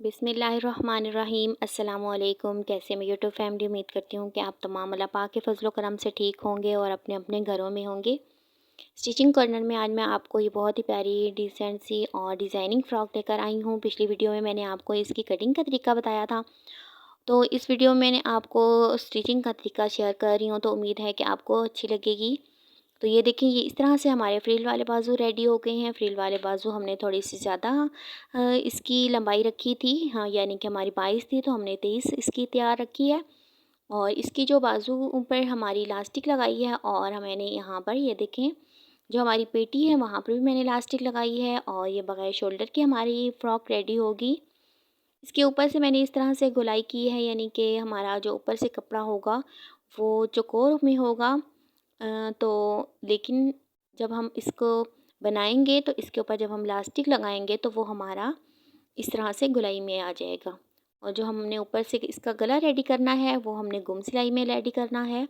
बिस्मिल्लाहिर्रहमानिर्रहीम। अस्सलामुअलैकुम। कैसे मैं यूट्यूब फैमिली, उम्मीद करती हूँ कि आप तमाम अल्लाह पाक के फजलो करम से ठीक होंगे और अपने अपने घरों में होंगे। स्टिचिंग कॉर्नर में आज मैं आपको ये बहुत ही प्यारी डिसेंट सी और डिज़ाइनिंग फ़्रॉक लेकर आई हूँ। पिछली वीडियो में मैंने आपको इसकी कटिंग का तरीका बताया था, तो इस वीडियो में मैंने आपको स्टिचिंग का तरीका शेयर कर रही हूँ, तो उम्मीद है कि आपको अच्छी लगेगी। तो ये देखिए, ये इस तरह से हमारे फ्रिल वाले बाजू रेडी हो गए हैं। फ्रिल वाले बाजू हमने थोड़ी सी ज़्यादा इसकी लंबाई रखी थी, हाँ, यानी कि हमारी 22 थी तो हमने 23 इसकी तैयार रखी है। और इसकी जो बाजू ऊपर हमारी इलास्टिक लगाई है, और मैंने यहाँ पर ये देखें, जो हमारी पेटी है वहाँ पर भी मैंने इलास्टिक लगाई है। और ये बगैर शोल्डर की हमारी फ़्रॉक रेडी होगी। इसके ऊपर से मैंने इस तरह से गोलाई की है, यानी कि हमारा जो ऊपर से कपड़ा होगा वो चौकोर में होगा। तो लेकिन जब हम इसको बनाएंगे तो इसके ऊपर जब हम इलास्टिक लगाएंगे तो वो हमारा इस तरह से गोलाई में आ जाएगा। और जो हमने ऊपर से इसका गला रेडी करना है वो हमने गुम सिलाई में रेडी करना है,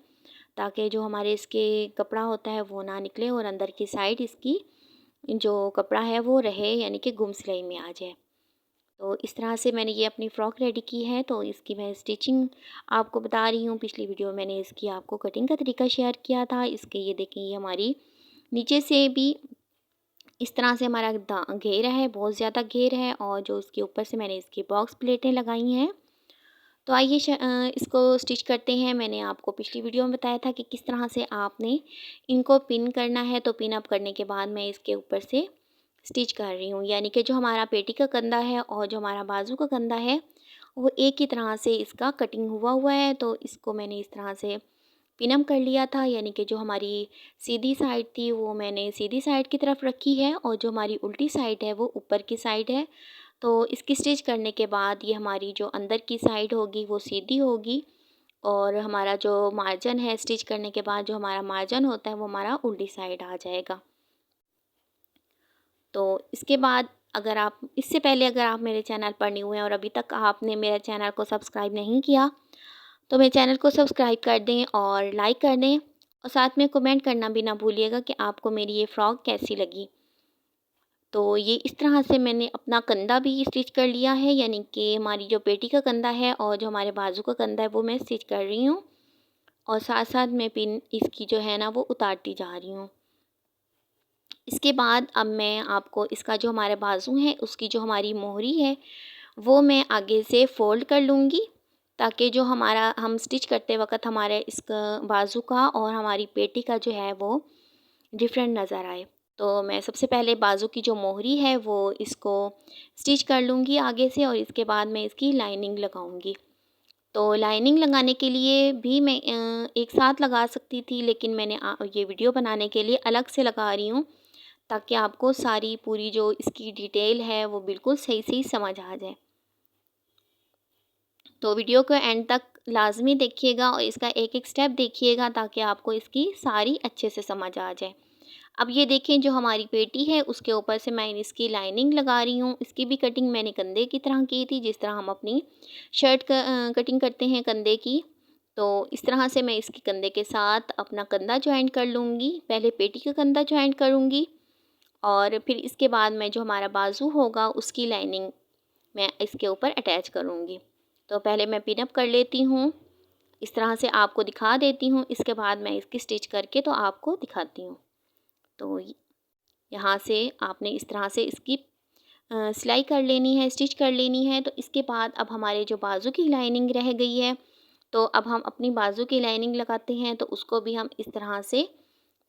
ताकि जो हमारे इसके कपड़ा होता है वो ना निकले और अंदर की साइड इसकी जो कपड़ा है वो रहे, यानी कि गुम सिलाई में आ जाए। तो इस तरह से मैंने ये अपनी फ़्रॉक रेडी की है। तो इसकी मैं स्टिचिंग आपको बता रही हूँ। पिछली वीडियो में मैंने इसकी आपको कटिंग का तरीका शेयर किया था। इसके ये देखें, ये हमारी नीचे से भी इस तरह से हमारा घेर है, बहुत ज़्यादा घेर है, और जो इसके ऊपर से मैंने इसकी बॉक्स प्लेटें लगाई हैं। तो आइए इसको स्टिच करते हैं। मैंने आपको पिछली वीडियो में बताया था कि किस तरह से आपने इनको पिन करना है। तो पिन अप करने के बाद मैं इसके ऊपर से स्टिच कर रही हूँ, यानी कि जो हमारा पेटी का कंधा है और जो हमारा बाजू का कंधा है वो एक ही तरह से इसका कटिंग हुआ हुआ है। तो इसको मैंने इस तरह से पिन अप कर लिया था, यानी कि जो हमारी सीधी साइड थी वो मैंने सीधी साइड की तरफ रखी है, और जो हमारी उल्टी साइड है वो ऊपर की साइड है। तो इसकी स्टिच करने के बाद ये हमारी जो अंदर की साइड होगी वो सीधी होगी, और हमारा जो मार्जिन है स्टिच करने के बाद जो हमारा मार्जिन होता है वो हमारा उल्टी साइड आ जाएगा। तो इसके बाद अगर आप इससे पहले अगर आप मेरे चैनल पर न्यू हैं और अभी तक आपने मेरे चैनल को सब्सक्राइब नहीं किया, तो मेरे चैनल को सब्सक्राइब कर दें और लाइक कर दें, और साथ में कमेंट करना भी ना भूलिएगा कि आपको मेरी ये फ़्रॉक कैसी लगी। तो ये इस तरह से मैंने अपना कंधा भी स्टिच कर लिया है, यानी कि हमारी जो पेटी का कंधा है और जो हमारे बाजू का कंधा है वो मैं स्टिच कर रही हूँ, और साथ साथ मैं पिन इसकी जो है ना वो उतारती जा रही हूँ। इसके बाद अब मैं आपको इसका जो हमारे बाजू है उसकी जो हमारी मोहरी है वो मैं आगे से फ़ोल्ड कर लूँगी, ताकि जो हमारा हम स्टिच करते वक्त हमारे इसका बाजू का और हमारी पेटी का जो है वो डिफरेंट नज़र आए। तो मैं सबसे पहले बाजू की जो मोहरी है वो इसको स्टिच कर लूँगी आगे से, और इसके बाद मैं इसकी लाइनिंग लगाऊँगी। तो लाइनिंग लगाने के लिए भी मैं एक साथ लगा सकती थी, लेकिन मैंने ये वीडियो बनाने के लिए अलग से लगा रही हूँ, ताकि आपको सारी पूरी जो इसकी डिटेल है वो बिल्कुल सही सही समझ आ जाए। तो वीडियो को एंड तक लाजमी देखिएगा और इसका एक एक स्टेप देखिएगा, ताकि आपको इसकी सारी अच्छे से समझ आ जाए। अब ये देखें, जो हमारी पेटी है उसके ऊपर से मैं इसकी लाइनिंग लगा रही हूँ। इसकी भी कटिंग मैंने कंधे की तरह की थी, जिस तरह हम अपनी शर्ट का कटिंग करते हैं कंधे की। तो इस तरह से मैं इसकी कंधे के साथ अपना कंधा जॉइंट कर लूँगी। पहले पेटी का कंधा जॉइंट करूँगी, और फिर इसके बाद मैं जो हमारा बाजू होगा उसकी लाइनिंग मैं इसके ऊपर अटैच करूँगी। तो पहले मैं पिन अप कर लेती हूँ, इस तरह से आपको दिखा देती हूँ। इसके बाद मैं इसकी स्टिच करके तो आपको दिखाती हूँ। तो यहाँ से आपने इस तरह से इसकी सिलाई कर लेनी है, स्टिच कर लेनी है। तो इसके बाद अब हमारे जो बाजू की लाइनिंग रह गई है, तो अब हम अपनी बाजू की लाइनिंग लगाते हैं। तो उसको भी हम इस तरह से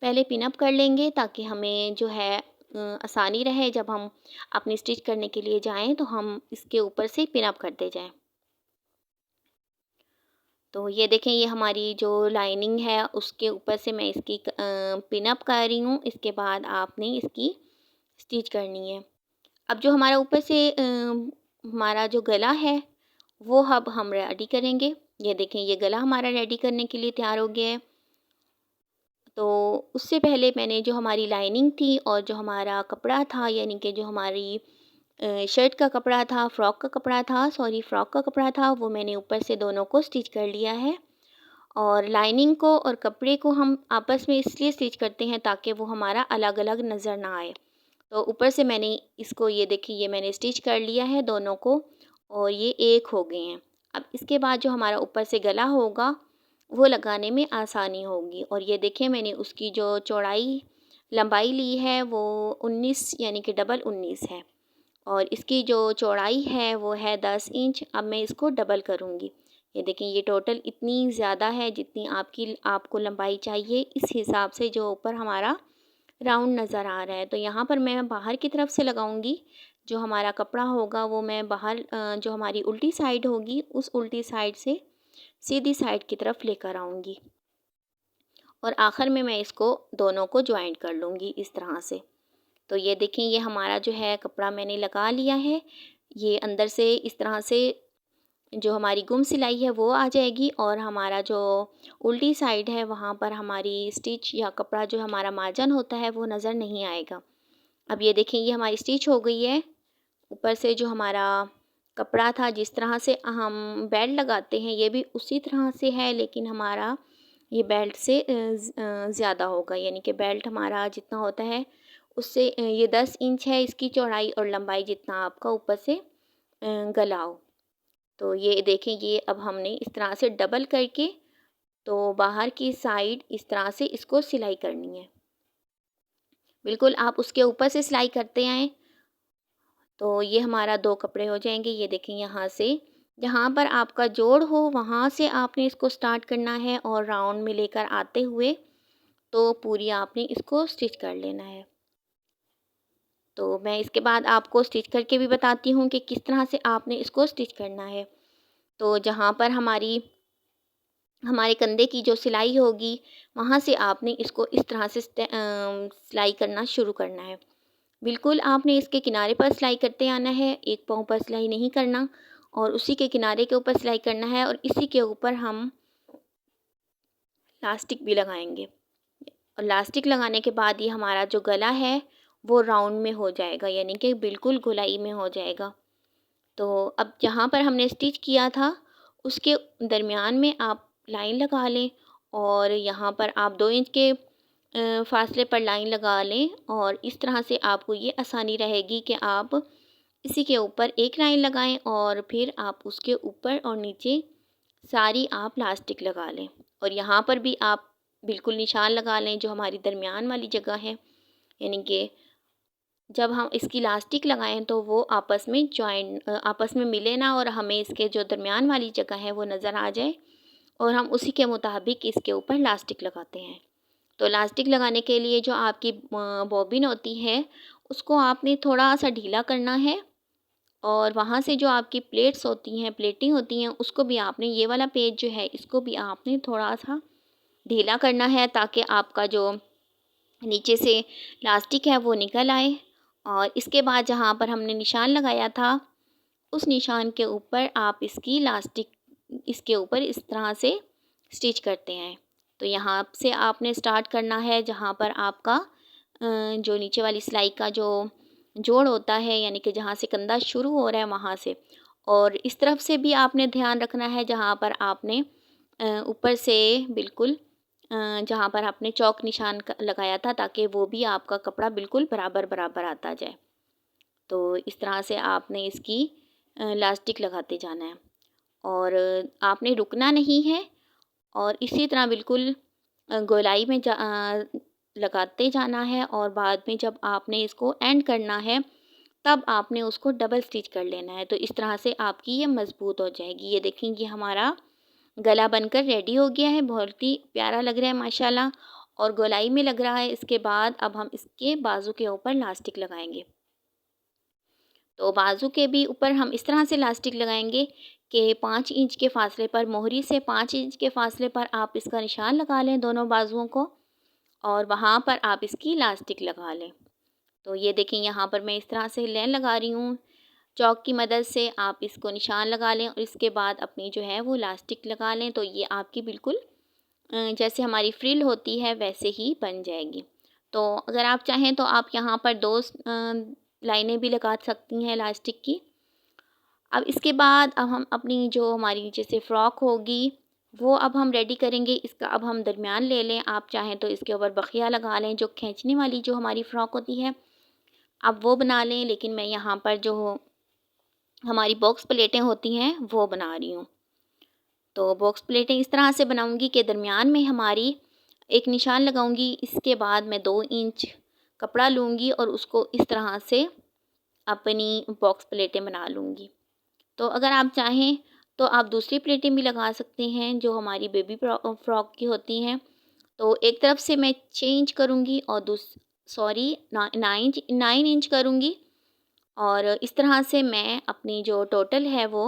पहले पिन अप कर लेंगे, ताकि हमें जो है आसानी रहे, जब हम अपनी स्टिच करने के लिए जाएं तो हम इसके ऊपर से पिन अप करते जाएं। तो ये देखें, ये हमारी जो लाइनिंग है उसके ऊपर से मैं इसकी पिन अप कर रही हूँ। इसके बाद आपने इसकी स्टिच करनी है। अब जो हमारा ऊपर से हमारा जो गला है वो अब हम रेडी करेंगे। ये देखें, ये गला हमारा रेडी करने के लिए तैयार हो गया है। तो उससे पहले मैंने जो हमारी लाइनिंग थी और जो हमारा कपड़ा था, यानी कि जो हमारी शर्ट का कपड़ा था, फ़्रॉक का कपड़ा था, वो मैंने ऊपर से दोनों को स्टिच कर लिया है। और लाइनिंग को और कपड़े को हम आपस में इसलिए स्टिच करते हैं ताकि वो हमारा अलग अलग नज़र ना आए। तो ऊपर से मैंने इसको, ये देखिए, ये मैंने स्टिच कर लिया है दोनों को, और ये एक हो गए हैं। अब इसके बाद जो हमारा ऊपर से गला होगा वो लगाने में आसानी होगी। और ये देखें मैंने उसकी जो चौड़ाई लंबाई ली है वो 19 यानी कि डबल 19 है, और इसकी जो चौड़ाई है वो है 10 इंच। अब मैं इसको डबल करूँगी। ये देखें ये टोटल इतनी ज़्यादा है जितनी आपको लंबाई चाहिए, इस हिसाब से जो ऊपर हमारा राउंड नज़र आ रहा है। तो यहाँ पर मैं बाहर की तरफ से लगाऊंगी। जो हमारा कपड़ा होगा वो मैं बाहर जो हमारी उल्टी साइड होगी उस उल्टी साइड से सीधी साइड की तरफ लेकर आऊँगी, और आखिर में मैं इसको दोनों को ज्वाइंट कर लूँगी इस तरह से। तो ये देखें ये हमारा जो है कपड़ा मैंने लगा लिया है। ये अंदर से इस तरह से जो हमारी गुम सिलाई है वो आ जाएगी, और हमारा जो उल्टी साइड है वहाँ पर हमारी स्टिच या कपड़ा जो हमारा मार्जिन होता है वो नज़र नहीं आएगा। अब ये देखें ये हमारी स्टिच हो गई है। ऊपर से जो हमारा कपड़ा था जिस तरह से हम बेल्ट लगाते हैं ये भी उसी तरह से है, लेकिन हमारा ये बेल्ट से ज़्यादा होगा, यानी कि बेल्ट हमारा जितना होता है उससे ये 10 इंच है इसकी चौड़ाई और लंबाई, जितना आपका ऊपर से गला हो। तो ये देखें ये अब हमने इस तरह से डबल करके तो बाहर की साइड इस तरह से इसको सिलाई करनी है। बिल्कुल आप उसके ऊपर से सिलाई करते आएँ तो ये हमारा 2 कपड़े हो जाएंगे। ये देखें यहाँ से जहाँ पर आपका जोड़ हो वहाँ से आपने इसको स्टार्ट करना है, और राउंड में लेकर आते हुए तो पूरी आपने इसको स्टिच कर लेना है। तो मैं इसके बाद आपको स्टिच करके भी बताती हूँ कि किस तरह से आपने इसको स्टिच करना है। तो जहाँ पर हमारे कंधे की जो सिलाई होगी वहाँ से आपने इसको इस तरह से सिलाई करना शुरू करना है। बिल्कुल आपने इसके किनारे पर सिलाई करते आना है, एक पाँव पर सिलाई नहीं करना, और उसी के किनारे के ऊपर सिलाई करना है, और इसी के ऊपर हम लास्टिक भी लगाएंगे। और लास्टिक लगाने के बाद ये हमारा जो गला है वो राउंड में हो जाएगा, यानी कि बिल्कुल गोलाई में हो जाएगा। तो अब जहाँ पर हमने स्टिच किया था उसके दरमियान में आप लाइन लगा लें, और यहाँ पर आप 2 इंच के फासले पर लाइन लगा लें, और इस तरह से आपको ये आसानी रहेगी कि आप इसी के ऊपर एक लाइन लगाएं और फिर आप उसके ऊपर और नीचे सारी आप लास्टिक लगा लें। और यहाँ पर भी आप बिल्कुल निशान लगा लें जो हमारी दरमियान वाली जगह है, यानी कि जब हम इसकी लास्टिक लगाएं तो वो आपस में मिले ना, और हमें इसके जो दरमियान वाली जगह है वो नज़र आ जाए, और हम उसी के मुताबिक इसके ऊपर लास्टिक लगाते हैं। तो लास्टिक लगाने के लिए जो आपकी बॉबिन होती है उसको आपने थोड़ा सा ढीला करना है, और वहाँ से जो आपकी प्लेटिंग होती हैं उसको भी आपने, ये वाला पेज जो है इसको भी आपने थोड़ा सा ढीला करना है, ताकि आपका जो नीचे से लास्टिक है वो निकल आए। और इसके बाद जहाँ पर हमने निशान लगाया था उस निशान के ऊपर आप इसकी लास्टिक इसके ऊपर इस तरह से स्टिच करते हैं। तो यहाँ से आपने स्टार्ट करना है जहाँ पर आपका जो नीचे वाली सिलाई का जो जोड़ होता है, यानी कि जहाँ से कंधा शुरू हो रहा है वहाँ से, और इस तरफ से भी आपने ध्यान रखना है जहाँ पर आपने ऊपर से बिल्कुल जहाँ पर आपने चौक निशान लगाया था, ताकि वो भी आपका कपड़ा बिल्कुल बराबर बराबर आता जाए। तो इस तरह से आपने इसकी लास्टिक लगाते जाना है, और आपने रुकना नहीं है, और इसी तरह बिल्कुल गोलाई में लगाते जाना है, और बाद में जब आपने इसको एंड करना है तब आपने उसको डबल स्टिच कर लेना है। तो इस तरह से आपकी ये मज़बूत हो जाएगी। ये देखेंगे हमारा गला बनकर रेडी हो गया है, बहुत ही प्यारा लग रहा है माशाल्लाह, और गोलाई में लग रहा है। इसके बाद अब हम इसके बाजू के ऊपर लास्टिक लगाएंगे। तो बाजू के भी ऊपर हम इस तरह से लास्टिक लगाएंगे कि 5 इंच के फासले पर, मोहरी से 5 इंच के फासले पर आप इसका निशान लगा लें दोनों बाजुओं को, और वहाँ पर आप इसकी लास्टिक लगा लें। तो ये देखें यहाँ पर मैं इस तरह से लाइन लगा रही हूँ, चौक की मदद से आप इसको निशान लगा लें, और इसके बाद अपनी जो है वो लास्टिक लगा लें। तो ये आपकी बिल्कुल जैसे हमारी फ्रिल होती है वैसे ही बन जाएगी। तो अगर आप चाहें तो आप यहाँ पर 2 लाइनें भी लगा सकती हैं लास्टिक की। अब इसके बाद अब हम अपनी जो हमारी जैसे फ़्रॉक होगी वो अब हम रेडी करेंगे। इसका अब हम दरमियान ले लें, आप चाहें तो इसके ऊपर बखिया लगा लें, जो खींचने वाली जो हमारी फ़्रॉक होती है आप वो बना लें। लेकिन मैं यहाँ पर जो हमारी बॉक्स प्लेटें होती हैं वो बना रही हूँ। तो बॉक्स प्लेटें इस तरह से बनाऊँगी कि दरमियान में हमारी एक निशान लगाऊँगी, इसके बाद मैं 2 इंच कपड़ा लूँगी और उसको इस तरह से अपनी बॉक्स प्लेटें बना लूँगी। तो अगर आप चाहें तो आप दूसरी प्लेटें भी लगा सकते हैं जो हमारी बेबी फ्रॉक की होती हैं। तो एक तरफ से मैं 6 इंच करूँगी और 9 इंच करूँगी और इस तरह से मैं अपनी जो टोटल है वो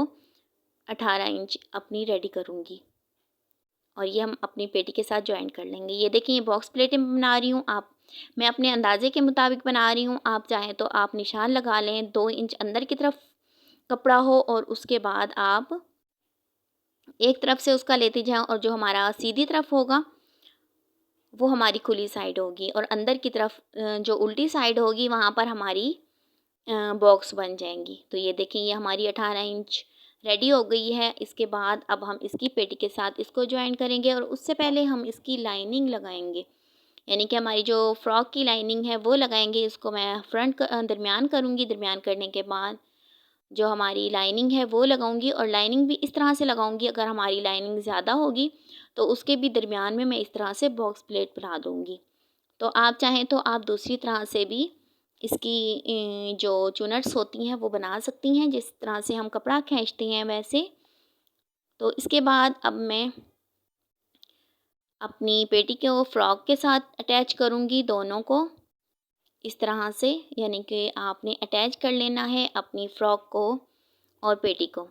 18 इंच अपनी रेडी करूँगी और ये हम अपनी पेटी के साथ जॉइन कर लेंगे। ये देखिए, ये बॉक्स प्लेटें बना रही हूँ, मैं अपने अंदाज़े के मुताबिक बना रही हूँ। आप चाहें तो आप निशान लगा लें, 2 इंच अंदर की तरफ कपड़ा हो और उसके बाद आप एक तरफ से उसका लेते जाएँ और जो हमारा सीधी तरफ होगा वो हमारी खुली साइड होगी और अंदर की तरफ जो उल्टी साइड होगी वहाँ पर हमारी बॉक्स बन जाएंगी। तो ये देखिए, ये हमारी 18 इंच रेडी हो गई है। इसके बाद अब हम इसकी पेटी के साथ इसको जॉइन करेंगे और उससे पहले हम इसकी लाइनिंग लगाएंगे, यानी कि हमारी जो फ्रॉक की लाइनिंग है वो लगाएंगे। इसको मैं दरमियान करूँगी, दरमियान करने के बाद जो हमारी लाइनिंग है वो लगाऊंगी और लाइनिंग भी इस तरह से लगाऊंगी, अगर हमारी लाइनिंग ज़्यादा होगी तो उसके भी दरमियान में मैं इस तरह से बॉक्स प्लेट बना दूंगी। तो आप चाहें तो आप दूसरी तरह से भी इसकी जो चुनट्स होती हैं वो बना सकती हैं, जिस तरह से हम कपड़ा खींचते हैं वैसे। तो इसके बाद अब मैं अपनी पेटी को फ्रॉक के साथ अटैच करूँगी दोनों को इस तरह से, यानी कि आपने अटैच कर लेना है अपनी फ़्रॉक को और पेटी को।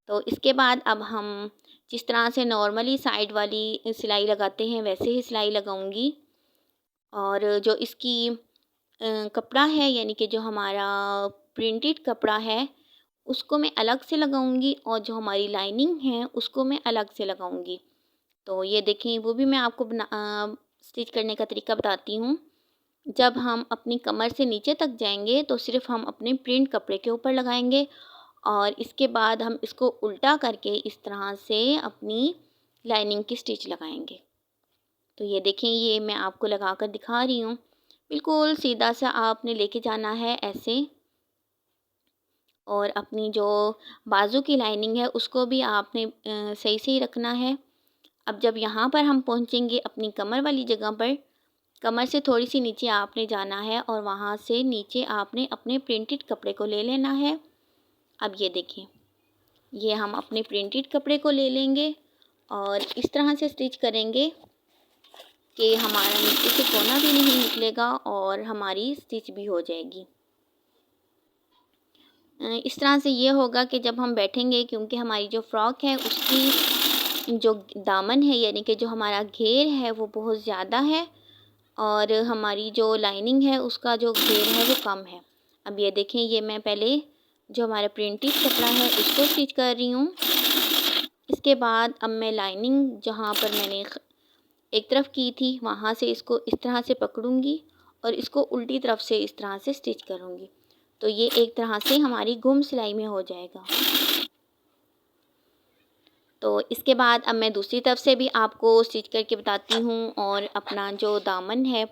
तो इसके बाद अब हम जिस तरह से नॉर्मली साइड वाली सिलाई लगाते हैं वैसे ही सिलाई लगाऊंगी और जो इसकी कपड़ा है, यानी कि जो हमारा प्रिंटेड कपड़ा है उसको मैं अलग से लगाऊंगी और जो हमारी लाइनिंग है उसको मैं अलग से लगाऊंगी। तो ये देखें, वो भी मैं आपको स्टिच करने का तरीका बताती हूँ। जब हम अपनी कमर से नीचे तक जाएंगे तो सिर्फ हम अपने प्रिंट कपड़े के ऊपर लगाएंगे और इसके बाद हम इसको उल्टा करके इस तरह से अपनी लाइनिंग की स्टिच लगाएंगे। तो ये देखें, ये मैं आपको लगा कर दिखा रही हूँ। बिल्कुल सीधा सा आपने लेके जाना है ऐसे, और अपनी जो बाजू की लाइनिंग है उसको भी आपने सही से ही रखना है। अब जब यहाँ पर हम पहुँचेंगे अपनी कमर वाली जगह पर, कमर से थोड़ी सी नीचे आपने जाना है और वहाँ से नीचे आपने अपने प्रिंटेड कपड़े को ले लेना है। अब ये देखिए, ये हम अपने प्रिंटेड कपड़े को ले लेंगे और इस तरह से स्टिच करेंगे कि हमारा नीचे से कोना भी नहीं निकलेगा और हमारी स्टिच भी हो जाएगी। इस तरह से ये होगा कि जब हम बैठेंगे, क्योंकि हमारी जो फ्रॉक है उसकी जो दामन है, यानी कि जो हमारा घेर है वो बहुत ज़्यादा है और हमारी जो लाइनिंग है उसका जो घेर है वो कम है। अब ये देखें, ये मैं पहले जो हमारा प्रिंटेड कपड़ा है उसको स्टिच कर रही हूँ। इसके बाद अब मैं लाइनिंग जहाँ पर मैंने एक तरफ की थी वहाँ से इसको इस तरह से पकड़ूंगी और इसको उल्टी तरफ से इस तरह से स्टिच करूँगी। तो ये एक तरह से हमारी गुम सिलाई में हो जाएगा। तो इसके बाद अब मैं दूसरी तरफ से भी आपको स्टिच करके बताती हूँ और अपना जो दामन है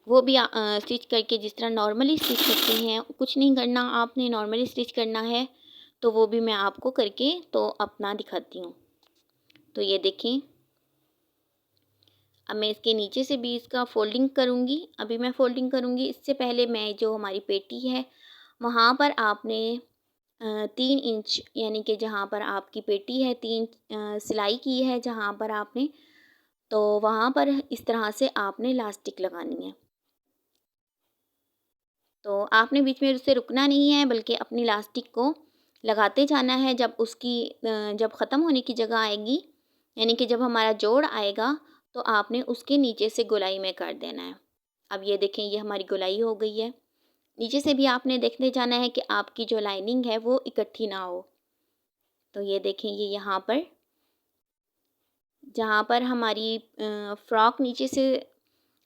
वो भी स्टिच करके जिस तरह नॉर्मली स्टिच करते हैं, कुछ नहीं करना, आपने नॉर्मली स्टिच करना है। तो वो भी मैं आपको करके तो अपना दिखाती हूँ। तो ये देखें, अब मैं इसके नीचे से भी इसका फोल्डिंग करूँगी। अभी मैं फोल्डिंग करूँगी, इससे पहले मैं जो हमारी पेटी है वहाँ पर आपने 3 इंच, यानी कि जहाँ पर आपकी पेटी है 3 सिलाई की है जहाँ पर आपने, तो वहाँ पर इस तरह से आपने इलास्टिक लगानी है। तो आपने बीच में उससे रुकना नहीं है बल्कि अपनी इलास्टिक को लगाते जाना है। जब उसकी जब ख़त्म होने की जगह आएगी, यानी कि जब हमारा जोड़ आएगा, तो आपने उसके नीचे से गोलाई में कर देना है। अब ये देखें, ये हमारी गोलाई हो गई है। नीचे से भी आपने देखते जाना है कि आपकी जो लाइनिंग है वो इकट्ठी ना हो। तो ये देखें, ये यहाँ पर जहाँ पर हमारी फ्रॉक नीचे से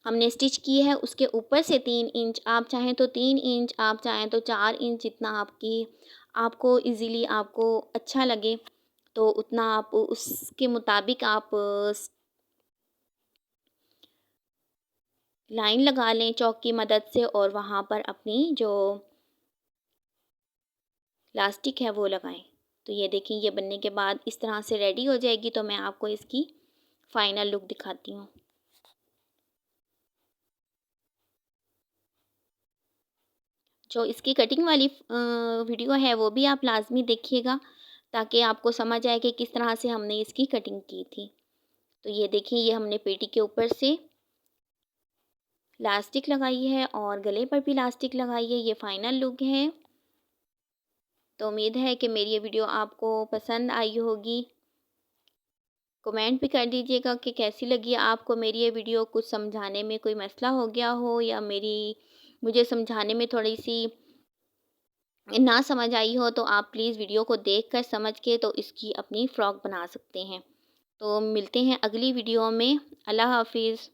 हमने स्टिच की है उसके ऊपर से 3 इंच, आप चाहें तो 3 इंच, आप चाहें तो 4 इंच, जितना आपको इजीली आपको अच्छा लगे तो उतना आप उसके मुताबिक आप लाइन लगा लें चॉक की मदद से और वहाँ पर अपनी जो लास्टिक है वो लगाएं। तो ये देखिए, ये बनने के बाद इस तरह से रेडी हो जाएगी। तो मैं आपको इसकी फ़ाइनल लुक दिखाती हूँ। जो इसकी कटिंग वाली वीडियो है वो भी आप लाज़मी देखिएगा, ताकि आपको समझ आए कि किस तरह से हमने इसकी कटिंग की थी। तो ये देखिए, ये हमने पेटी के ऊपर से लास्टिक लगाई है और गले पर भी लास्टिक लगाई है। ये फ़ाइनल लुक है। तो उम्मीद है कि मेरी ये वीडियो आपको पसंद आई होगी। कमेंट भी कर दीजिएगा कि कैसी लगी आपको मेरी ये वीडियो। कुछ समझाने में कोई मसला हो गया हो, या मुझे समझाने में थोड़ी सी ना समझ आई हो, तो आप प्लीज़ वीडियो को देखकर समझ के तो इसकी अपनी फ़्रॉक बना सकते हैं। तो मिलते हैं अगली वीडियो में। अल्लाह हाफ़िज़।